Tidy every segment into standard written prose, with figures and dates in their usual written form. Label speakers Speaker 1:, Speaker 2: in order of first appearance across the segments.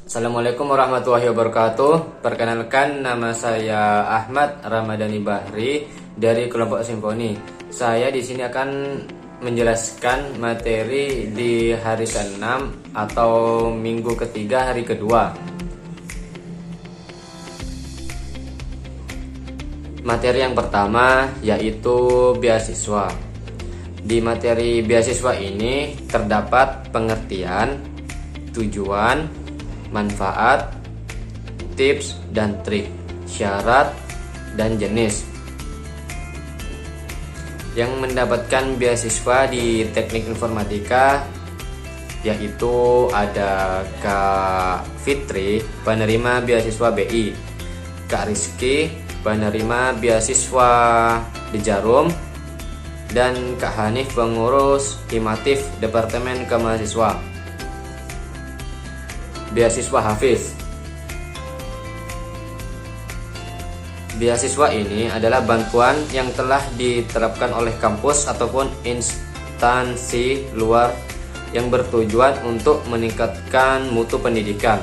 Speaker 1: Assalamualaikum warahmatullahi wabarakatuh. Perkenalkan, nama saya Ahmad Ramadhani Bahri dari kelompok Simponi. Saya di sini akan menjelaskan materi di hari ke-6 atau minggu ketiga hari kedua. Materi yang pertama yaitu beasiswa. Di materi beasiswa ini terdapat pengertian, tujuan, manfaat, tips dan trik, syarat dan jenis. Yang mendapatkan beasiswa di Teknik Informatika yaitu ada Kak Fitri, penerima beasiswa BI, Kak Rizky, penerima beasiswa di Jarum, dan Kak Hanif, pengurus Himatif Departemen Kemahasiswa. Beasiswa Hafiz. Beasiswa ini adalah bantuan yang telah diterapkan oleh kampus ataupun instansi luar yang bertujuan untuk meningkatkan mutu pendidikan.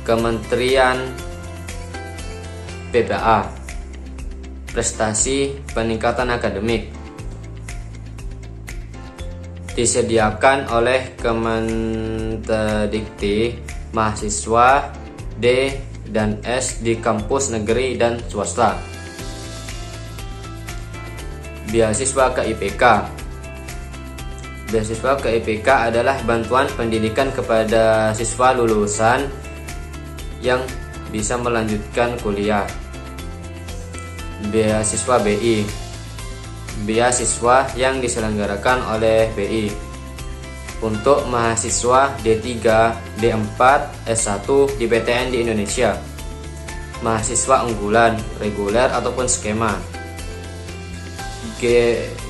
Speaker 1: Kementerian PPA, prestasi peningkatan akademik, disediakan oleh Kemendikti mahasiswa D dan S di kampus negeri dan swasta. Beasiswa ke IPK. Beasiswa ke IPK adalah bantuan pendidikan kepada siswa lulusan yang bisa melanjutkan kuliah. Beasiswa BI, beasiswa yang diselenggarakan oleh BI untuk mahasiswa D3, D4, S1 di PTN di Indonesia, mahasiswa unggulan, reguler ataupun skema.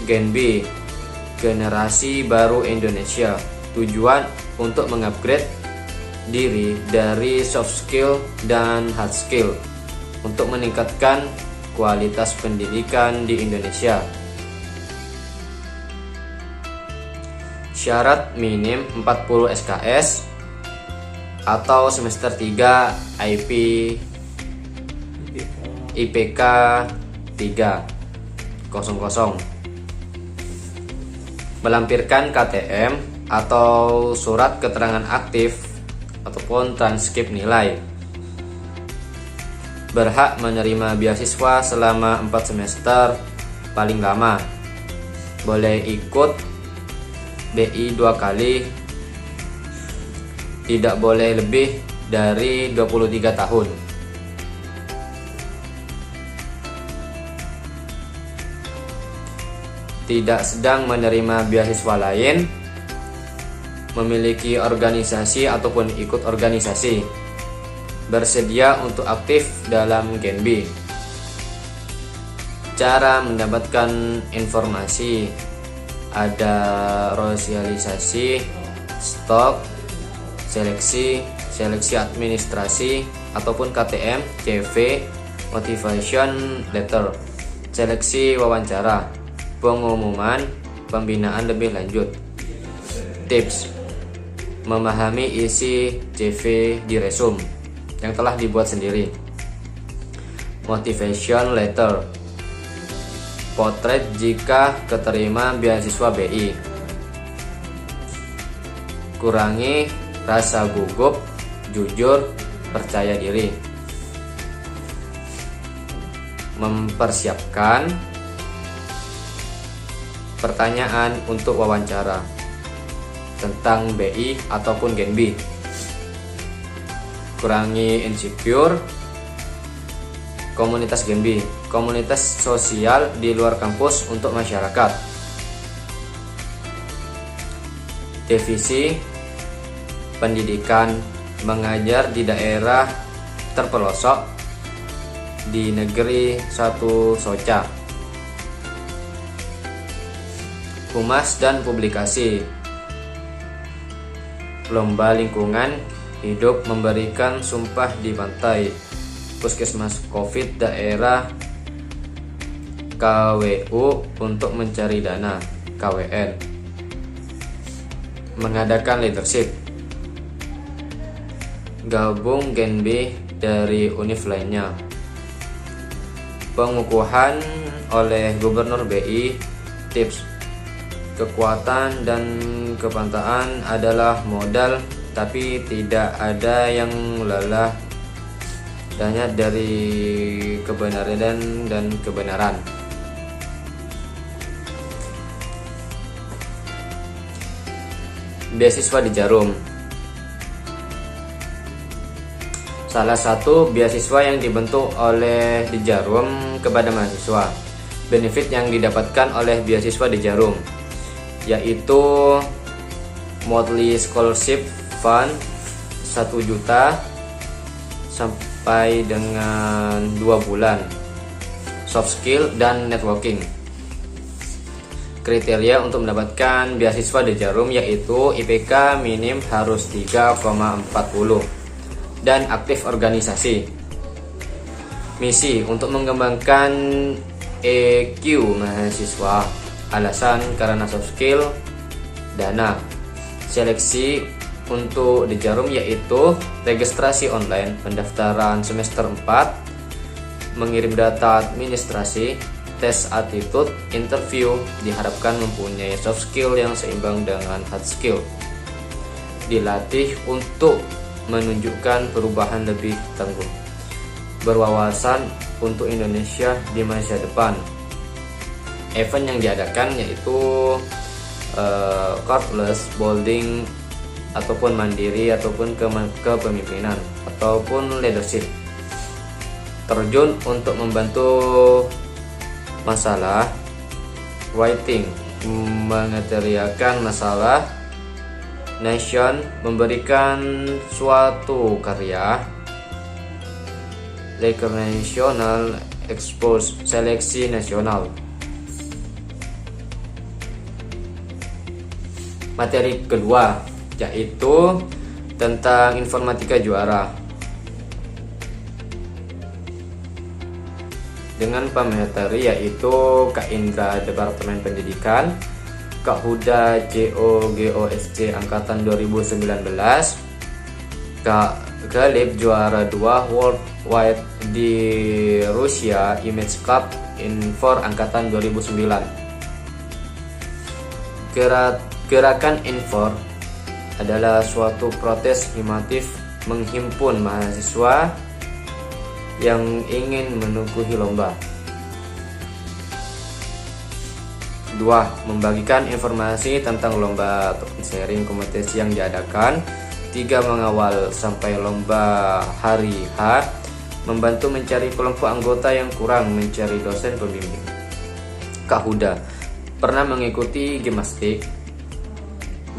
Speaker 1: Gen B, generasi baru Indonesia, tujuan untuk mengupgrade diri dari soft skill dan hard skill untuk meningkatkan kualitas pendidikan di Indonesia. Syarat minim 40 SKS atau semester 3 IPK 300. Melampirkan KTM atau surat keterangan aktif ataupun transkrip nilai. Berhak menerima beasiswa selama 4 semester paling lama. Boleh ikut BI 2 kali. Tidak boleh lebih dari 23 tahun. Tidak sedang menerima beasiswa lain. Memiliki organisasi ataupun ikut organisasi. Bersedia untuk aktif dalam Gen B. Cara mendapatkan informasi ada sosialisasi, stok, seleksi administrasi ataupun KTM, CV, motivation letter, seleksi wawancara, pengumuman, pembinaan lebih lanjut. Tips: memahami isi CV di resume yang telah dibuat sendiri. Motivation letter, potret jika keterima beasiswa BI. Kurangi rasa gugup, jujur, percaya diri. Mempersiapkan pertanyaan untuk wawancara tentang BI ataupun Gen B. Kurangi insecure. Komunitas Gen B, komunitas sosial di luar kampus untuk masyarakat. Divisi pendidikan, mengajar di daerah terpelosok di negeri satu Soca. Humas dan publikasi, lomba lingkungan hidup memberikan sumpah di pantai, puskesmas COVID daerah KWU untuk mencari dana, KWN. Mengadakan leadership. Gabung Gen B dari univ lainnya. Pengukuhan oleh Gubernur BI. Tips. Kekuatan dan kepantaan adalah modal, tapi tidak ada yang lelah hanya dari kebenaran dan kebenaran. Beasiswa di Jarum. Salah satu beasiswa yang dibentuk oleh di Jarum kepada mahasiswa. Benefit yang didapatkan oleh beasiswa di Jarum yaitu monthly scholarship fund 1 juta sampai dengan 2 bulan. Soft skill dan networking. Kriteria untuk mendapatkan beasiswa di Jarum yaitu IPK minim harus 3,40 dan aktif organisasi. Misi untuk mengembangkan EQ mahasiswa. Alasan karena soft skill. Dana. Seleksi untuk di Jarum yaitu registrasi online, pendaftaran semester 4, mengirim data administrasi, tes attitude, interview. Diharapkan mempunyai soft skill yang seimbang dengan hard skill. Dilatih untuk menunjukkan perubahan lebih tangguh. Berwawasan untuk Indonesia di masa depan. Event yang diadakan yaitu cordless, bowling, ataupun mandiri, ataupun kepemimpinan, ataupun leadership. Terjun untuk membantu masalah writing, mengeteriakan masalah nation, memberikan suatu karya national, expose, seleksi nasional. Materi kedua yaitu tentang informatika juara dengan pemateri yaitu Kak Indra Departemen Pendidikan, Kak Huda GOSC Angkatan 2019, Kak Galib juara 2 Worldwide di Rusia Image Club Infor Angkatan 2009. Gerakan Infor adalah suatu protes normatif menghimpun mahasiswa yang ingin menukuhi lomba. 2. Membagikan informasi tentang lomba atau sharing kompetisi yang diadakan. 3. Mengawal sampai lomba hari H. Membantu mencari kelompok anggota yang kurang, mencari dosen pembimbing. Kak Huda pernah mengikuti gimnastik,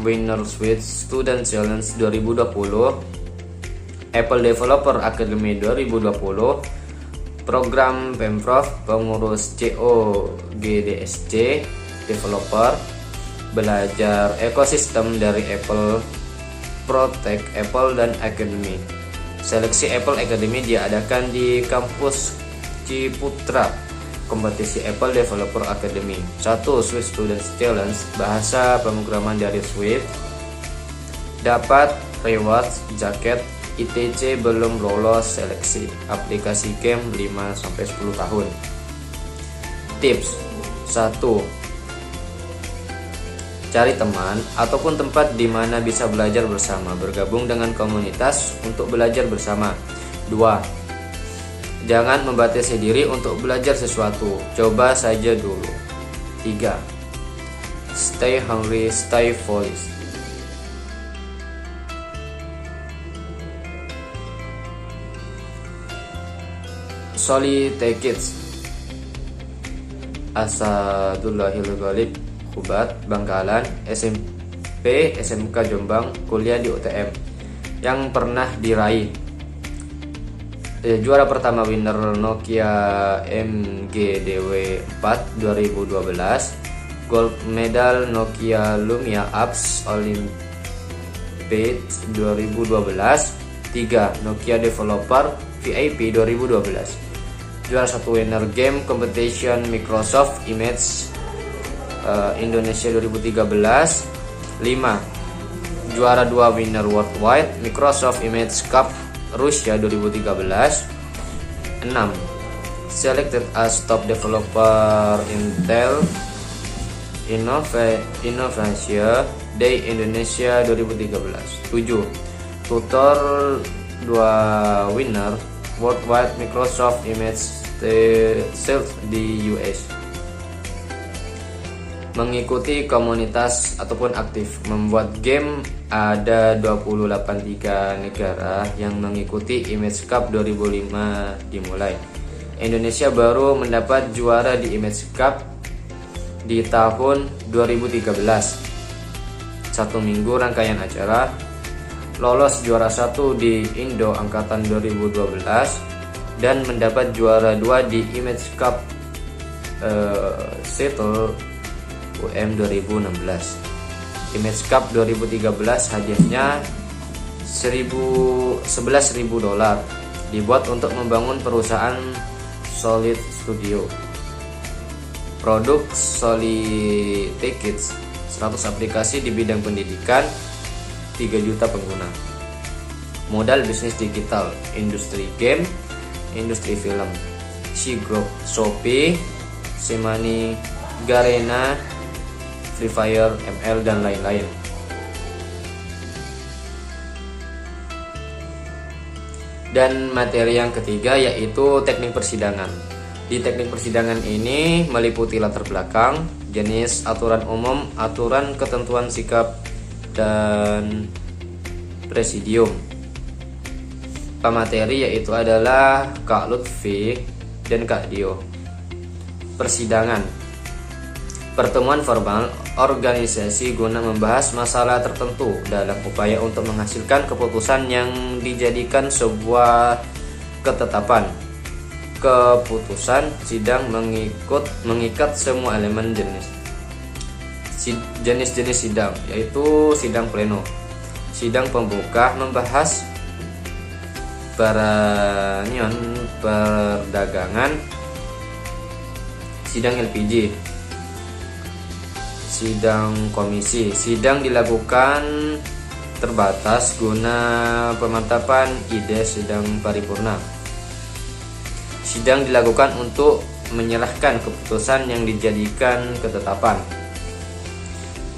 Speaker 1: Winner Switch Student Challenge 2020, Apple Developer Academy 2020, program Pemprov pengurus COGDSC Developer, belajar ekosistem dari Apple, Protect Apple dan Academy. Seleksi Apple Academy diadakan di kampus Ciputra. Kompetisi Apple Developer Academy. 1. Swift Students Challenge, bahasa pemrograman dari Swift. Dapat rewards jaket ITC belum lolos seleksi. Aplikasi game 5-10 tahun. Tips 1. Cari teman ataupun tempat di mana bisa belajar bersama. Bergabung dengan komunitas untuk belajar bersama. 2. Jangan membatasi diri untuk belajar sesuatu, coba saja dulu. 3. Stay hungry, stay foolish. Soli take it. Asadullahil Ghalib, Kubat, Bangkalan, SMP, SMK Jombang, kuliah di UTM. Yang pernah diraih juara pertama winner Nokia MGDW 4 2012, gold medal Nokia Lumia Apps Olympiad 2012, 3 Nokia Developer VIP 2012, juara 1 winner game competition Microsoft Image Indonesia 2013. 5. Juara 2 winner worldwide Microsoft Image Cup Rusia 2013. 6. Selected as top developer Intel Innovation Day Indonesia 2013. 7. Tutor 2 winner worldwide Microsoft Image Sales di US. Mengikuti komunitas ataupun aktif membuat game, ada 283 negara yang mengikuti Image Cup 2005 dimulai. Indonesia baru mendapat juara di Image Cup di tahun 2013. 1 minggu rangkaian acara, lolos juara 1 di Indo Angkatan 2012 dan mendapat juara 2 di Image Cup Seattle UM 2016. Image Cup 2013 hadiahnya $11.000, dibuat untuk membangun perusahaan Solid Studio. Produk Solid Tickets, 100 aplikasi di bidang pendidikan, 3 juta pengguna. Modal bisnis digital, industri game, industri film, Cgroup, Shopee, Simani, Garena, Free Fire, ML, dan lain-lain. Dan materi yang ketiga yaitu teknik persidangan. Di teknik persidangan ini meliputi latar belakang, jenis aturan umum, aturan ketentuan sikap, dan presidium. Pemateri yaitu adalah Kak Lutfi dan Kak Dio. Persidangan, pertemuan formal organisasi guna membahas masalah tertentu dalam upaya untuk menghasilkan keputusan yang dijadikan sebuah ketetapan. Keputusan sidang mengikat semua elemen jenis-jenis sidang, yaitu sidang pleno, sidang pembuka membahas perdagangan, sidang LPG, sidang komisi. Sidang dilakukan terbatas guna pemantapan ide sidang paripurna. Sidang dilakukan untuk menyerahkan keputusan yang dijadikan ketetapan.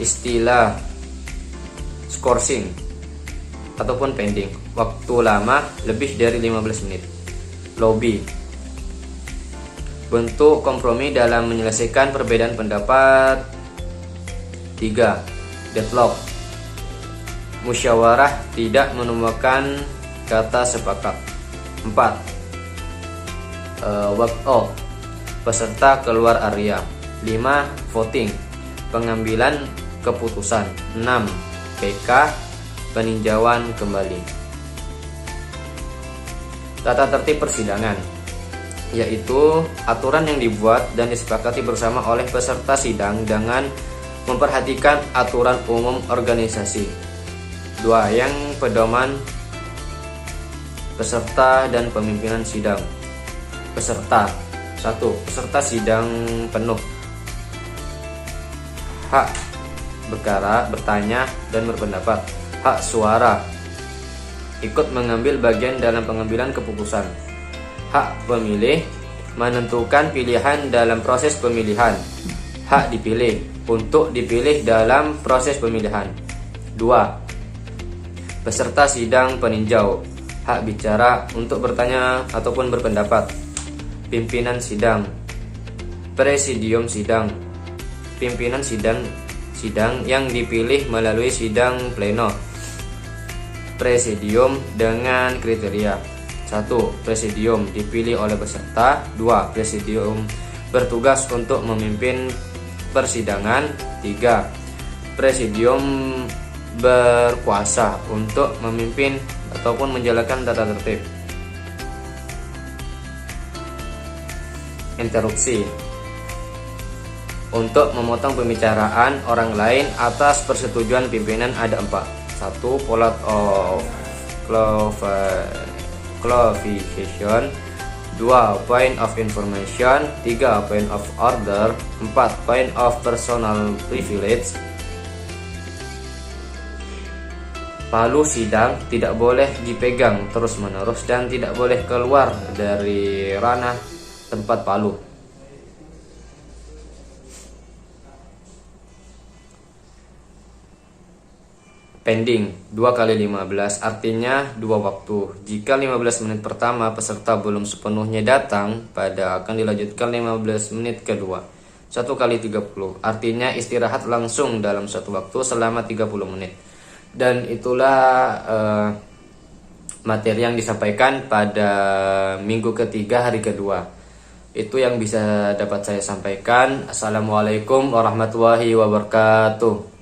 Speaker 1: Istilah skorsing ataupun pending, waktu lama lebih dari 15 menit. Lobby, bentuk kompromi dalam menyelesaikan perbedaan pendapat. 3. Deadlock, musyawarah tidak menemukan kata sepakat. 4. Walk out, peserta keluar area. 5. Voting, pengambilan keputusan. 6. PK, peninjauan kembali. Tata tertib persidangan, yaitu aturan yang dibuat dan disepakati bersama oleh peserta sidang dengan memperhatikan aturan umum organisasi. 2. Yang pedoman peserta dan pemimpinan sidang. Peserta. 1. Peserta sidang penuh. Hak bertanya dan berpendapat. Hak suara, ikut mengambil bagian dalam pengambilan keputusan. Hak pemilih, menentukan pilihan dalam proses pemilihan. Hak dipilih, untuk dipilih dalam proses pemilihan. 2. Peserta sidang peninjau, hak bicara untuk bertanya ataupun berpendapat. Pimpinan sidang, presidium sidang, pimpinan sidang yang dipilih melalui sidang pleno. Presidium dengan kriteria. 1. Presidium dipilih oleh peserta. 2. Presidium bertugas untuk memimpin persidangan. 3. Presidium berkuasa untuk memimpin ataupun menjalankan tata tertib. Interupsi, untuk memotong pembicaraan orang lain atas persetujuan pimpinan ada 4. 1. Plot of clarification, 2. Point of information. 3. Point of order. 4. Point of personal privilege. Palu sidang tidak boleh dipegang terus-menerus dan tidak boleh keluar dari ranah tempat palu. Pending 2 kali 15 artinya 2 waktu. Jika 15 menit pertama peserta belum sepenuhnya datang, pada akan dilanjutkan 15 menit kedua. 1 kali 30 artinya istirahat langsung dalam satu waktu selama 30 menit. Dan itulah materi yang disampaikan pada minggu ketiga hari kedua. Itu yang bisa dapat saya sampaikan. Assalamualaikum warahmatullahi wabarakatuh.